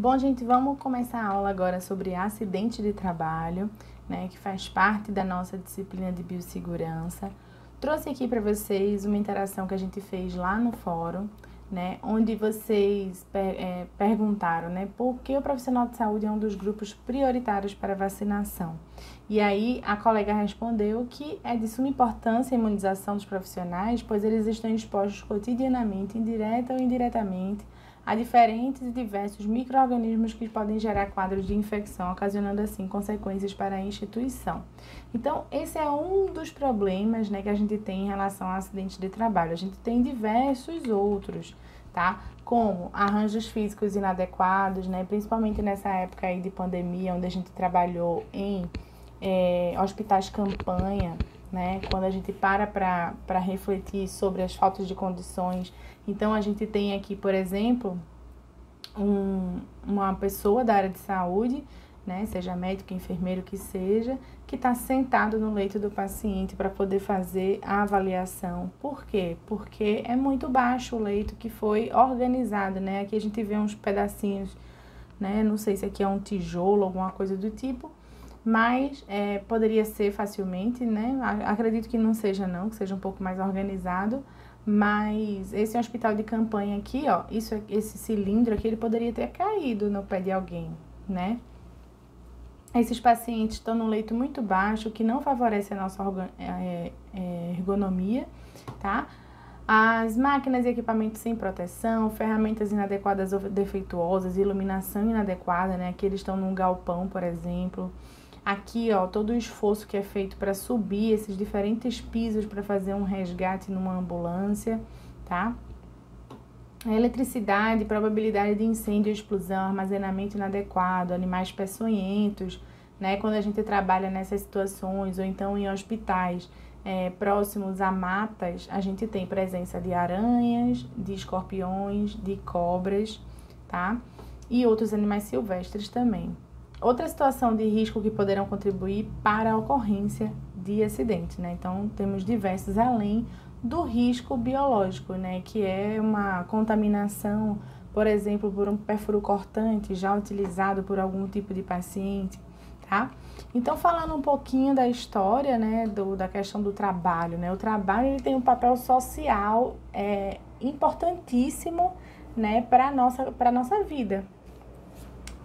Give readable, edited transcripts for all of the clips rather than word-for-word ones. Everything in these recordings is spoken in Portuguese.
Bom, gente, vamos começar a aula agora sobre acidente de trabalho, né, que faz parte da nossa disciplina de biossegurança. Trouxe aqui para vocês uma interação que a gente fez lá no fórum, né, onde vocês perguntaram, né, por que o profissional de saúde é um dos grupos prioritários para vacinação. E aí a colega respondeu que é de suma importância a imunização dos profissionais, pois eles estão expostos cotidianamente, indireta ou indiretamente, a diferentes e diversos micro-organismos que podem gerar quadros de infecção, ocasionando assim consequências para a instituição. Então, esse é um dos problemas, né, que a gente tem em relação a acidentes de trabalho. A gente tem diversos outros, tá? Como arranjos físicos inadequados, né, principalmente nessa época aí de pandemia, onde a gente trabalhou em hospitais campanha, né? Quando a gente para refletir sobre as faltas de condições. Então, a gente tem aqui, por exemplo, uma pessoa da área de saúde, né? Seja médico, enfermeiro, que seja, que está sentado no leito do paciente para poder fazer a avaliação. Por quê? Porque é muito baixo o leito que foi organizado, né? Aqui a gente vê uns pedacinhos, né? Não sei se aqui é um tijolo, alguma coisa do tipo, mas poderia ser facilmente, né? Acredito que não seja não, que seja um pouco mais organizado, mas esse hospital de campanha aqui, ó, esse cilindro aqui, ele poderia ter caído no pé de alguém, né? Esses pacientes estão num leito muito baixo, que não favorece a nossa ergonomia, tá? As máquinas e equipamentos sem proteção, ferramentas inadequadas ou defeituosas, iluminação inadequada, né? Aqui eles estão num galpão, por exemplo. Aqui, ó, todo o esforço que é feito para subir esses diferentes pisos para fazer um resgate numa ambulância, tá? A eletricidade, probabilidade de incêndio, explosão, armazenamento inadequado, animais peçonhentos, né? Quando a gente trabalha nessas situações, ou então em hospitais próximos a matas, a gente tem presença de aranhas, de escorpiões, de cobras, tá? E outros animais silvestres também. Outra situação de risco que poderão contribuir para a ocorrência de acidente, né? Então, temos diversos, além do risco biológico, né? Que é uma contaminação, por exemplo, por um pérfuro cortante já utilizado por algum tipo de paciente, tá? Então, falando um pouquinho da história, né? Da questão do trabalho, né? O trabalho, ele tem um papel social importantíssimo, né? Para a nossa vida.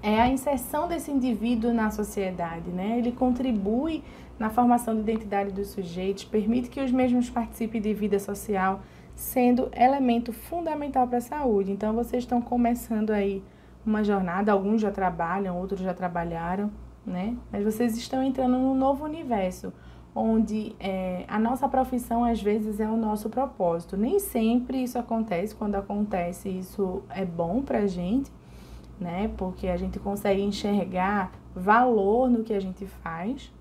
É a inserção desse indivíduo na sociedade, né? Ele contribui na formação de identidade dos sujeitos, permite que os mesmos participem de vida social, sendo elemento fundamental para a saúde. Então, vocês estão começando aí uma jornada, alguns já trabalham, outros já trabalharam, né? Mas vocês estão entrando num novo universo, onde a nossa profissão, às vezes, é o nosso propósito. Nem sempre isso acontece, quando acontece, isso é bom para a gente, né? Porque a gente consegue enxergar valor no que a gente faz.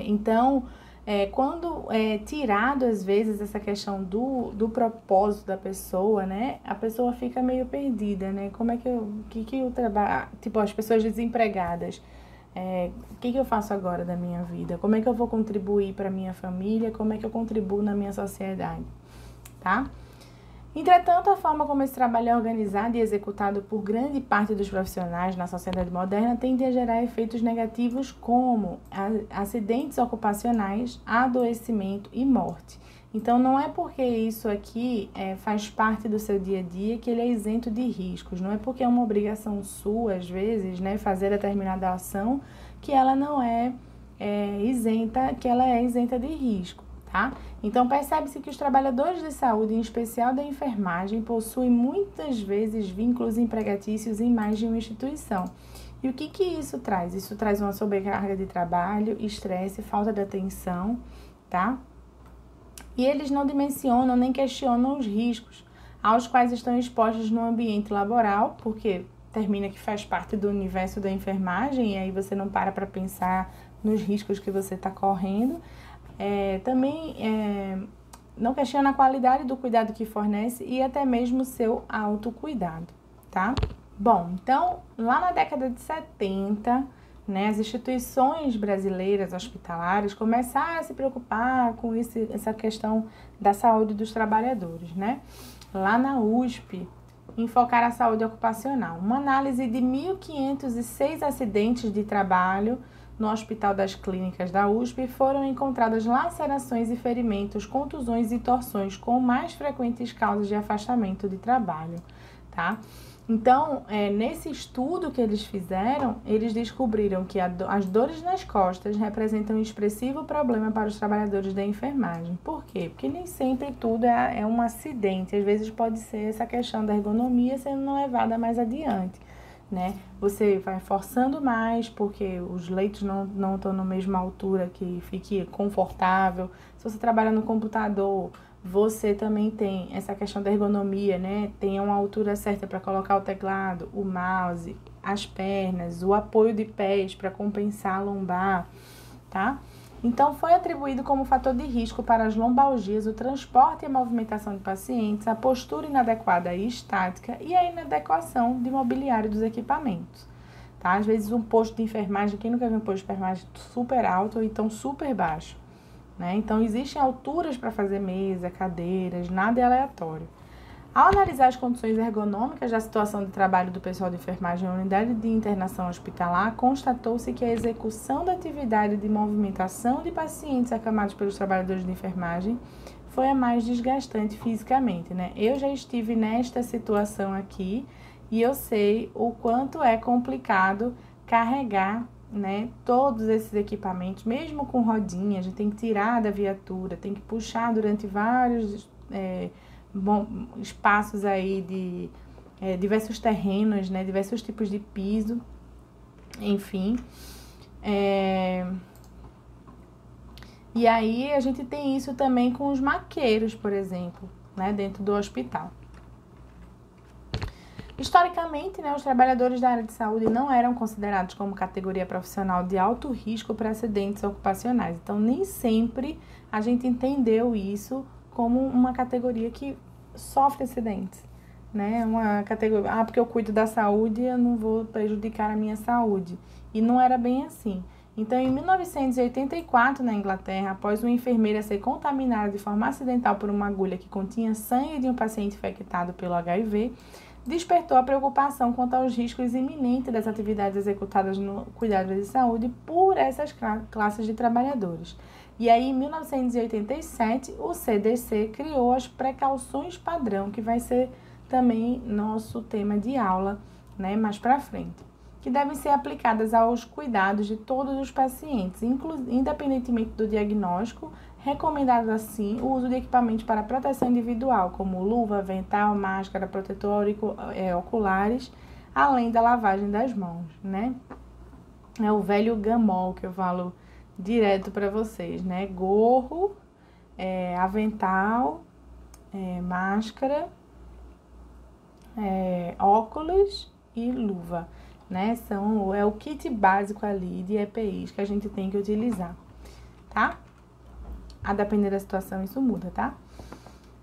Então, quando é tirado, às vezes, essa questão do propósito da pessoa, né? A pessoa fica meio perdida, né? Como é que eu trabalho? Tipo, as pessoas desempregadas. O que eu faço agora da minha vida? Como é que eu vou contribuir para a minha família? Como é que eu contribuo na minha sociedade? Tá? Entretanto, a forma como esse trabalho é organizado e executado por grande parte dos profissionais na sociedade moderna tende a gerar efeitos negativos como acidentes ocupacionais, adoecimento e morte. Então, não é porque isso aqui faz parte do seu dia a dia que ele é isento de riscos. Não é porque é uma obrigação sua, às vezes, né, fazer determinada ação, que ela não isenta, que ela é isenta de risco. Tá? Então, percebe-se que os trabalhadores de saúde, em especial da enfermagem, possuem muitas vezes vínculos empregatícios em mais de uma instituição. E o que isso traz? Isso traz uma sobrecarga de trabalho, estresse, falta de atenção, tá? E eles não dimensionam nem questionam os riscos aos quais estão expostos no ambiente laboral, porque termina que faz parte do universo da enfermagem e aí você não para pensar nos riscos que você está correndo. Também não questiona a qualidade do cuidado que fornece e até mesmo o seu autocuidado, tá? Bom, então, lá na década de 70, né, as instituições brasileiras hospitalares começaram a se preocupar com essa questão da saúde dos trabalhadores, né? Lá na USP, enfocar a saúde ocupacional. Uma análise de 1.506 acidentes de trabalho no Hospital das Clínicas da USP foram encontradas lacerações e ferimentos, contusões e torções com mais frequentes causas de afastamento de trabalho, tá? Então, nesse estudo que eles fizeram, eles descobriram que as dores nas costas representam um expressivo problema para os trabalhadores da enfermagem. Por quê? Porque nem sempre tudo é um acidente. Às vezes pode ser essa questão da ergonomia sendo levada mais adiante, né? Você vai forçando mais porque os leitos não estão na mesma altura que fique confortável. Se você trabalha no computador, você também tem essa questão da ergonomia, né? Tem uma altura certa para colocar o teclado, o mouse, as pernas, o apoio de pés para compensar a lombar, tá? Então, foi atribuído como fator de risco para as lombalgias o transporte e a movimentação de pacientes, a postura inadequada e estática e a inadequação de mobiliário dos equipamentos, tá? Às vezes um posto de enfermagem, quem nunca viu um posto de enfermagem super alto ou então super baixo, né? Então, existem alturas para fazer mesa, cadeiras, nada é aleatório. Ao analisar as condições ergonômicas da situação de trabalho do pessoal de enfermagem na unidade de internação hospitalar, constatou-se que a execução da atividade de movimentação de pacientes acamados pelos trabalhadores de enfermagem foi a mais desgastante fisicamente, né? Eu já estive nesta situação aqui e eu sei o quanto é complicado carregar, né, todos esses equipamentos, mesmo com rodinha, a gente tem que tirar da viatura, tem que puxar durante vários espaços aí de diversos terrenos, né, diversos tipos de piso, enfim. E aí a gente tem isso também com os maqueiros, por exemplo, né, dentro do hospital. Historicamente, né, os trabalhadores da área de saúde não eram considerados como categoria profissional de alto risco para acidentes ocupacionais. Então, nem sempre a gente entendeu isso como uma categoria que sofre acidentes, né? Uma categoria, porque eu cuido da saúde, eu não vou prejudicar a minha saúde. E não era bem assim. Então, em 1984, na Inglaterra, após uma enfermeira ser contaminada de forma acidental por uma agulha que continha sangue de um paciente infectado pelo HIV, despertou a preocupação quanto aos riscos iminentes das atividades executadas no cuidado de saúde por essas classes de trabalhadores. E aí, em 1987, o CDC criou as precauções padrão, que vai ser também nosso tema de aula, né, mais para frente, que devem ser aplicadas aos cuidados de todos os pacientes, independentemente do diagnóstico, recomendado assim o uso de equipamentos para proteção individual, como luva, avental, máscara, protetor oculares, além da lavagem das mãos, né? É o velho gamol que eu falo direto para vocês, né? Gorro, avental, máscara, óculos e luva, né? É o kit básico ali de EPIs que a gente tem que utilizar, tá? A depender da situação, isso muda, tá?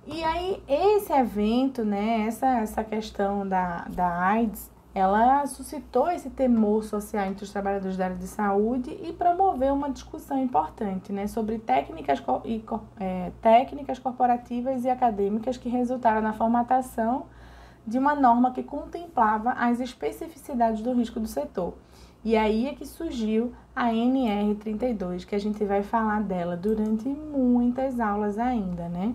E aí, esse evento, né, essa questão da AIDS, ela suscitou esse temor social entre os trabalhadores da área de saúde e promoveu uma discussão importante, né, sobre técnicas corporativas e acadêmicas que resultaram na formatação de uma norma que contemplava as especificidades do risco do setor. E aí é que surgiu a NR32, que a gente vai falar dela durante muitas aulas ainda, né?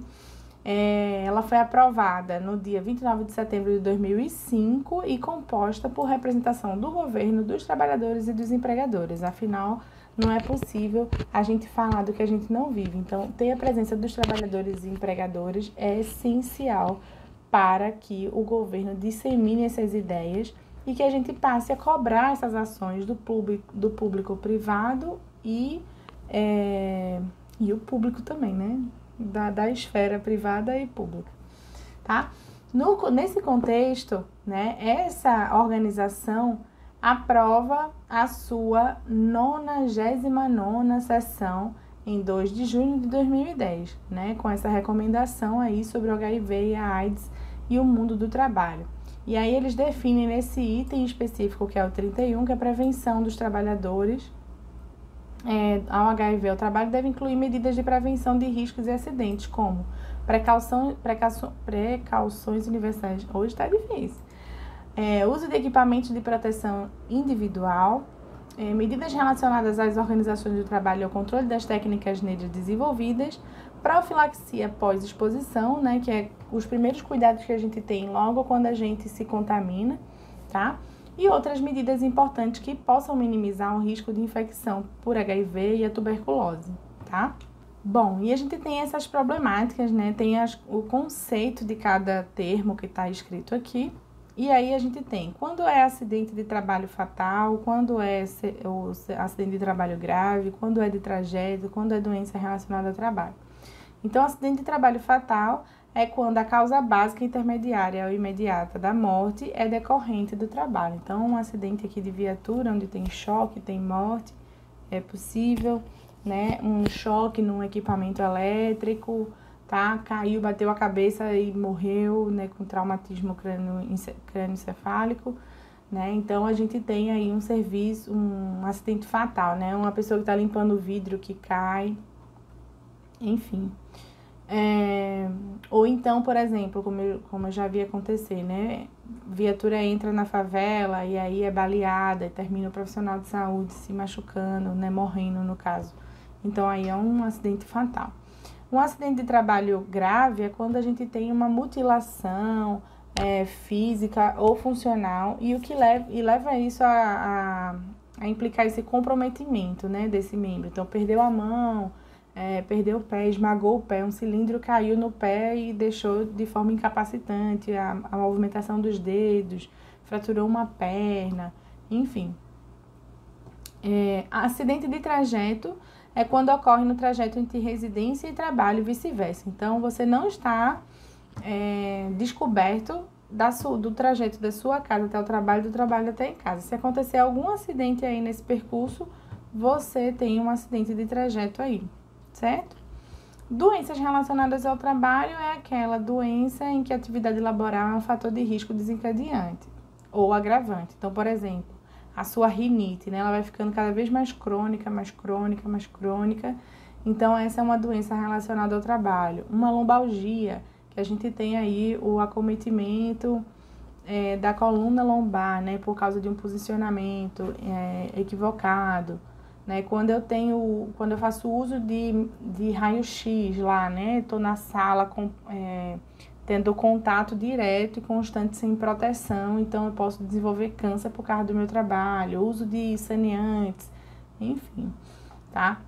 Ela foi aprovada no dia 29 de setembro de 2005 e composta por representação do governo, dos trabalhadores e dos empregadores. Afinal, não é possível a gente falar do que a gente não vive. Então, ter a presença dos trabalhadores e empregadores é essencial para que o governo dissemine essas ideias e que a gente passe a cobrar essas ações do público privado e o público também, né? Da esfera privada e pública, tá? Nesse contexto, né, essa organização aprova a sua 99ª sessão em 2 de junho de 2010, né, com essa recomendação aí sobre o HIV e a AIDS e o mundo do trabalho. E aí eles definem nesse item específico, que é o 31, que é a prevenção dos trabalhadores ao HIV. O trabalho deve incluir medidas de prevenção de riscos e acidentes, como Precauções universais. Hoje está difícil. Uso de equipamentos de proteção individual, medidas relacionadas às organizações do trabalho e ao controle das técnicas neles desenvolvidas, profilaxia pós-exposição, né, que é os primeiros cuidados que a gente tem logo quando a gente se contamina, tá? E outras medidas importantes que possam minimizar o risco de infecção por HIV e a tuberculose, tá? Bom, e a gente tem essas problemáticas, né? Tem o conceito de cada termo que está escrito aqui. E aí a gente tem quando é acidente de trabalho fatal, quando é o acidente de trabalho grave, quando é de tragédia, quando é doença relacionada ao trabalho. Então, acidente de trabalho fatal é quando a causa básica, intermediária ou imediata da morte é decorrente do trabalho. Então, um acidente aqui de viatura, onde tem choque, tem morte, é possível, né? Um choque num equipamento elétrico, tá? Caiu, bateu a cabeça e morreu, né? Com traumatismo crânioencefálico, né? Então, a gente tem aí um acidente fatal, né? Uma pessoa que está limpando o vidro que cai, enfim. Ou então, por exemplo, como eu já vi acontecer, né? Viatura entra na favela e aí é baleada e termina o profissional de saúde se machucando, né? Morrendo, no caso. Então, aí é um acidente fatal. Um acidente de trabalho grave é quando a gente tem uma mutilação física ou funcional e o que leva isso a implicar esse comprometimento, né, desse membro. Então, perdeu a mão, perdeu o pé, esmagou o pé, um cilindro caiu no pé e deixou de forma incapacitante a movimentação dos dedos, fraturou uma perna, enfim. Acidente de trajeto é quando ocorre no trajeto entre residência e trabalho e vice-versa. Então, você não está descoberto do trajeto da sua casa até o trabalho, do trabalho até em casa. Se acontecer algum acidente aí nesse percurso, você tem um acidente de trajeto aí, certo? Doenças relacionadas ao trabalho é aquela doença em que a atividade laboral é um fator de risco desencadeante ou agravante. Então, por exemplo, a sua rinite, né? Ela vai ficando cada vez mais crônica, mais crônica, mais crônica. Então, essa é uma doença relacionada ao trabalho. Uma lombalgia, que a gente tem aí o acometimento da coluna lombar, né? Por causa de um posicionamento equivocado, né? Quando eu faço uso de raio-x lá, né? Estou na sala tendo contato direto e constante sem proteção, então eu posso desenvolver câncer por causa do meu trabalho, uso de saneantes, enfim, tá?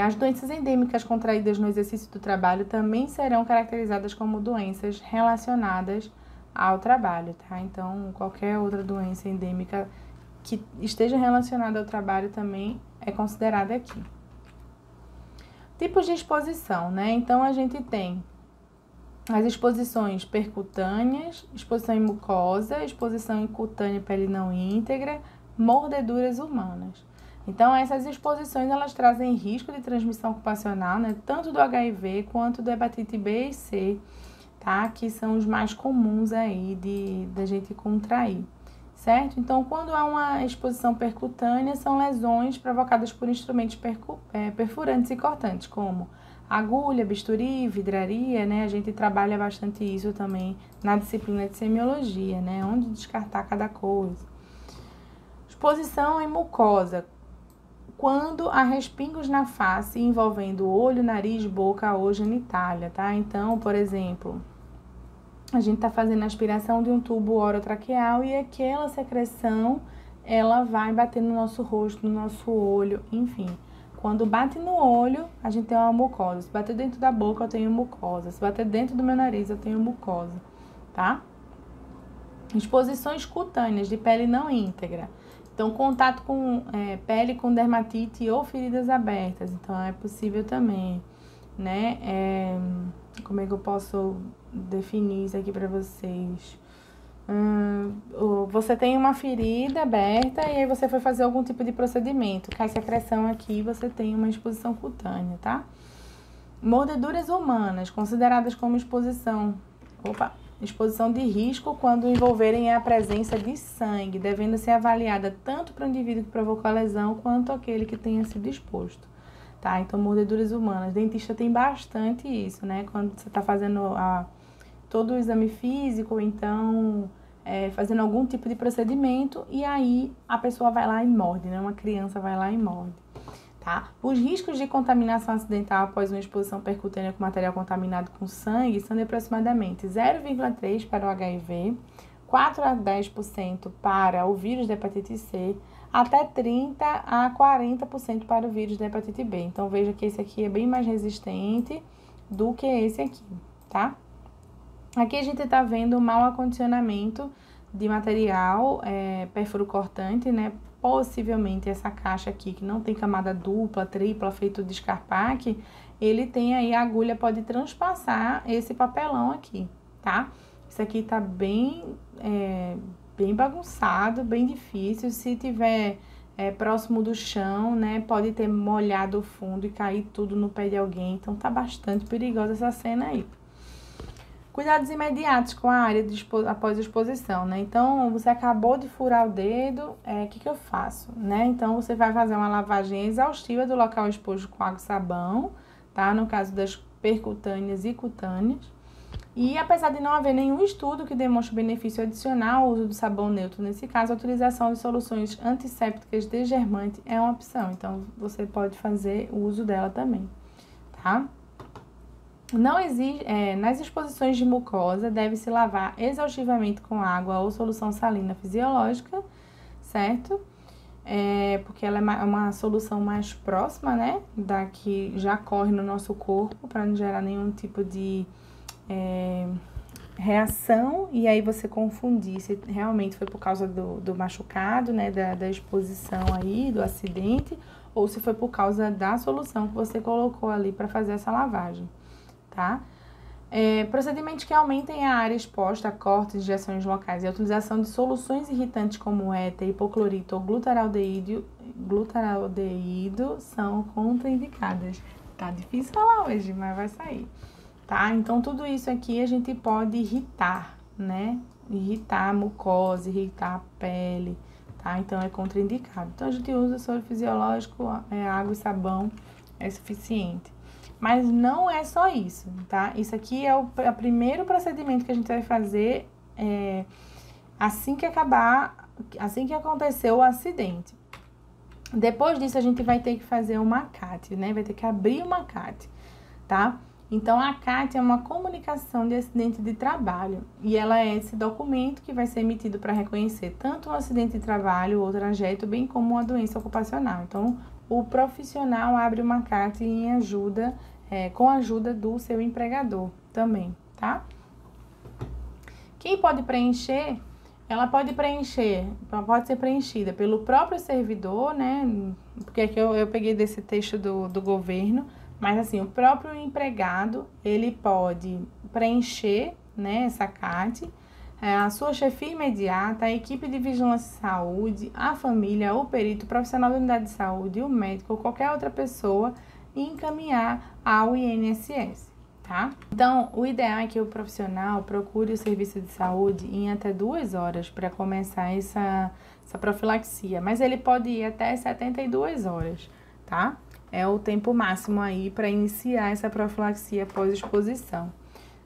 As doenças endêmicas contraídas no exercício do trabalho também serão caracterizadas como doenças relacionadas ao trabalho, tá? Então, qualquer outra doença endêmica que esteja relacionada ao trabalho também é considerada aqui. Tipos de exposição, né? Então, a gente tem as exposições percutâneas, exposição em mucosa, exposição em cutânea pele não íntegra, mordeduras humanas. Então, essas exposições, elas trazem risco de transmissão ocupacional, né? Tanto do HIV quanto do hepatite B e C, tá? Que são os mais comuns aí da gente contrair, certo? Então, quando há uma exposição percutânea, são lesões provocadas por instrumentos perfurantes e cortantes, como agulha, bisturi, vidraria, né? A gente trabalha bastante isso também na disciplina de semiologia, né? Onde descartar cada coisa. Exposição em mucosa. Quando há respingos na face envolvendo olho, nariz, boca ou genitália, tá? Então, por exemplo, a gente tá fazendo aspiração de um tubo orotraqueal e aquela secreção, ela vai bater no nosso rosto, no nosso olho, enfim. Quando bate no olho, a gente tem uma mucosa. Se bater dentro da boca, eu tenho mucosa. Se bater dentro do meu nariz, eu tenho mucosa, tá? Exposições cutâneas de pele não íntegra. Então, contato com pele com dermatite ou feridas abertas. Então, é possível também, né? Como é que eu posso definir isso aqui para vocês? Você tem uma ferida aberta e aí você foi fazer algum tipo de procedimento. Cai secreção aqui, você tem uma exposição cutânea, tá? Mordeduras humanas, consideradas como exposição de risco quando envolverem a presença de sangue, devendo ser avaliada tanto para o indivíduo que provocou a lesão quanto aquele que tenha sido exposto, tá? Então, mordeduras humanas. Dentista tem bastante isso, né? Quando você tá fazendo todo o exame físico, ou então fazendo algum tipo de procedimento, e aí a pessoa vai lá e morde, né? Uma criança vai lá e morde, tá? Os riscos de contaminação acidental após uma exposição percutânea com material contaminado com sangue são de aproximadamente 0,3 para o HIV, 4 a 10% para o vírus da hepatite C, até 30 a 40% para o vírus da hepatite B. Então, veja que esse aqui é bem mais resistente do que esse aqui, tá? Aqui a gente está vendo o mau acondicionamento de material perfuro-cortante, né? Possivelmente essa caixa aqui, que não tem camada dupla, tripla, feito de Scarpac, ele tem aí, a agulha pode transpassar esse papelão aqui, tá? Isso aqui tá bem bagunçado, bem difícil. Se tiver próximo do chão, né, pode ter molhado o fundo e cair tudo no pé de alguém. Então, tá bastante perigosa essa cena aí. Cuidados imediatos com a área após a exposição, né? Então, você acabou de furar o dedo, o que eu faço, né? Então, você vai fazer uma lavagem exaustiva do local exposto com água e sabão, tá? No caso das percutâneas e cutâneas. E apesar de não haver nenhum estudo que demonstre benefício adicional ao uso do sabão neutro, nesse caso, a utilização de soluções antissépticas desgermantes é uma opção. Então, você pode fazer o uso dela também, tá? Não existe, nas exposições de mucosa, deve-se lavar exaustivamente com água ou solução salina fisiológica, certo? Porque ela é uma solução mais próxima, né, da que já corre no nosso corpo, para não gerar nenhum tipo de reação, e aí você confundir se realmente foi por causa do machucado, né, da exposição aí, do acidente, ou se foi por causa da solução que você colocou ali para fazer essa lavagem, tá? Procedimentos que aumentem a área exposta a cortes, injeções locais e a utilização de soluções irritantes como éter, hipoclorito ou glutaraldeído são contraindicadas. Tá difícil falar hoje, mas vai sair. Tá? Então, tudo isso aqui a gente pode irritar, né? Irritar a mucosa, irritar a pele, tá? Então, é contraindicado. Então, a gente usa soro fisiológico, água e sabão, é suficiente. Mas não é só isso, tá? Isso aqui é o primeiro procedimento que a gente vai fazer assim que acontecer o acidente. Depois disso, a gente vai ter que fazer uma CAT, né? Vai ter que abrir uma CAT, tá? Então, a CAT é uma comunicação de acidente de trabalho e ela é esse documento que vai ser emitido para reconhecer tanto um acidente de trabalho ou trajeto, bem como uma doença ocupacional. Então, o profissional abre uma CAT com a ajuda do seu empregador também, tá? Quem pode preencher? Ela pode ser preenchida pelo próprio servidor, né? Porque aqui eu peguei desse texto do governo. Mas assim, o próprio empregado, ele pode preencher, né, essa CAT, a sua chefia imediata, a equipe de vigilância de saúde, a família, o perito, o profissional da unidade de saúde, o médico ou qualquer outra pessoa e encaminhar ao INSS, tá? Então, o ideal é que o profissional procure o serviço de saúde em até 2 horas para começar essa profilaxia, mas ele pode ir até 72 horas, tá? É o tempo máximo aí para iniciar essa profilaxia pós-exposição,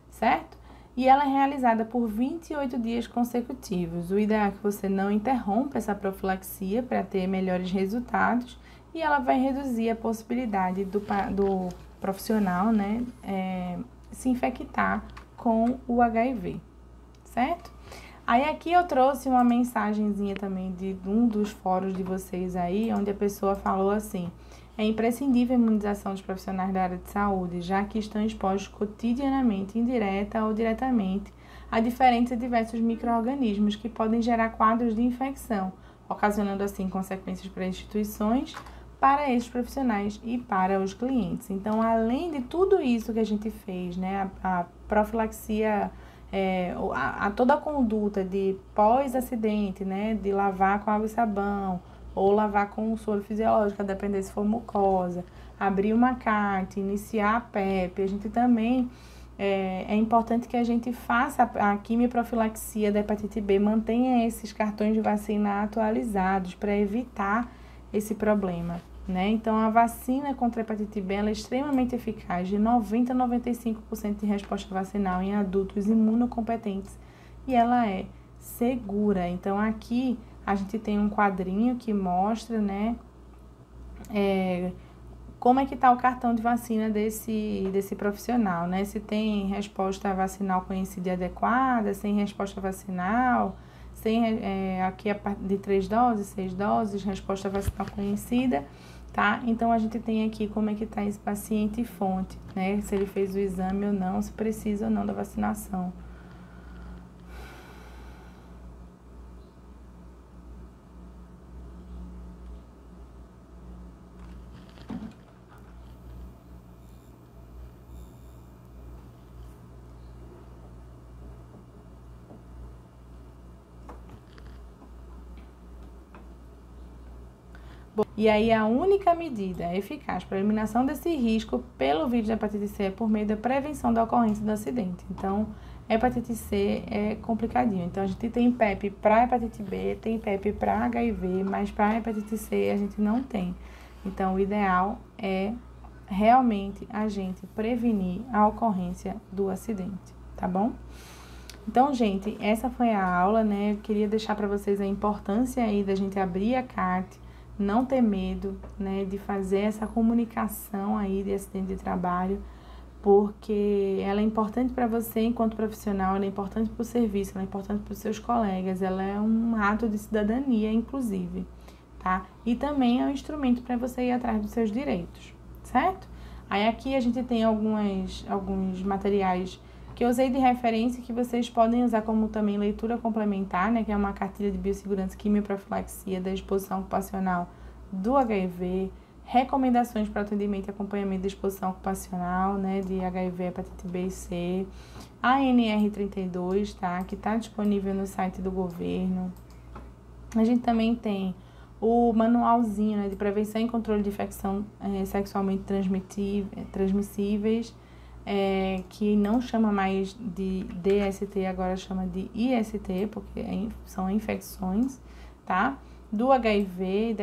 certo? E ela é realizada por 28 dias consecutivos. O ideal é que você não interrompa essa profilaxia para ter melhores resultados e ela vai reduzir a possibilidade do profissional, né, se infectar com o HIV, certo? Aí aqui eu trouxe uma mensagenzinha também de um dos fóruns de vocês aí, onde a pessoa falou assim: é imprescindível a imunização dos profissionais da área de saúde, já que estão expostos cotidianamente, indireta ou diretamente, a diferentes e diversos micro-organismos que podem gerar quadros de infecção, ocasionando assim consequências para instituições, para esses profissionais e para os clientes. Então, além de tudo isso que a gente fez, né, a profilaxia, toda a conduta de pós-acidente, né, de lavar com água e sabão, ou lavar com soro fisiológico, a depender se for mucosa, abrir uma CAT, iniciar a PEP, a gente também, é importante que a gente faça a quimioprofilaxia da hepatite B, mantenha esses cartões de vacina atualizados para evitar esse problema, né? Então, a vacina contra a hepatite B ela é extremamente eficaz, de 90 a 95% de resposta vacinal em adultos imunocompetentes, e ela é segura. Então, aqui a gente tem um quadrinho que mostra, né, como é que está o cartão de vacina desse profissional, né? Se tem resposta vacinal conhecida e adequada, sem resposta vacinal, aqui de 3 doses, 6 doses, resposta vacinal conhecida, tá? Então, a gente tem aqui como é que está esse paciente e fonte, né? Se ele fez o exame ou não, se precisa ou não da vacinação. E aí, a única medida eficaz para a eliminação desse risco pelo vírus da hepatite C é por meio da prevenção da ocorrência do acidente. Então, hepatite C é complicadinho. Então, a gente tem PEP para hepatite B, tem PEP para HIV, mas para hepatite C a gente não tem. Então, o ideal é realmente a gente prevenir a ocorrência do acidente, tá bom? Então, gente, essa foi a aula, né? Eu queria deixar para vocês a importância aí da gente abrir a CART, não ter medo, né, de fazer essa comunicação aí de acidente de trabalho, porque ela é importante para você enquanto profissional, ela é importante para o serviço, ela é importante para os seus colegas, ela é um ato de cidadania, inclusive, tá? E também é um instrumento para você ir atrás dos seus direitos, certo? Aí aqui a gente tem alguns materiais que eu usei de referência que vocês podem usar como também leitura complementar, né, que é uma cartilha de biossegurança e quimioprofilaxia da exposição ocupacional do HIV, recomendações para atendimento e acompanhamento da exposição ocupacional, né, de HIV, hepatite B e C, a NR32, tá, que está disponível no site do governo. A gente também tem o manualzinho, né, de prevenção e controle de infecção sexualmente transmissíveis, que não chama mais de DST, agora chama de IST, porque são infecções, tá? Do HIV,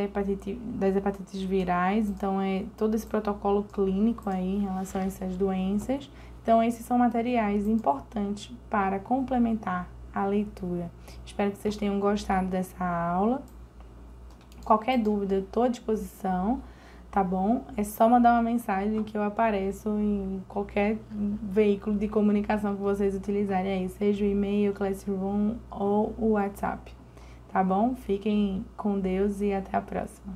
das hepatites virais, então todo esse protocolo clínico aí em relação a essas doenças. Então, esses são materiais importantes para complementar a leitura. Espero que vocês tenham gostado dessa aula. Qualquer dúvida, eu estou à disposição, tá bom? É só mandar uma mensagem que eu apareço em qualquer veículo de comunicação que vocês utilizarem aí, seja o e-mail, Classroom ou o WhatsApp, tá bom? Fiquem com Deus e até a próxima.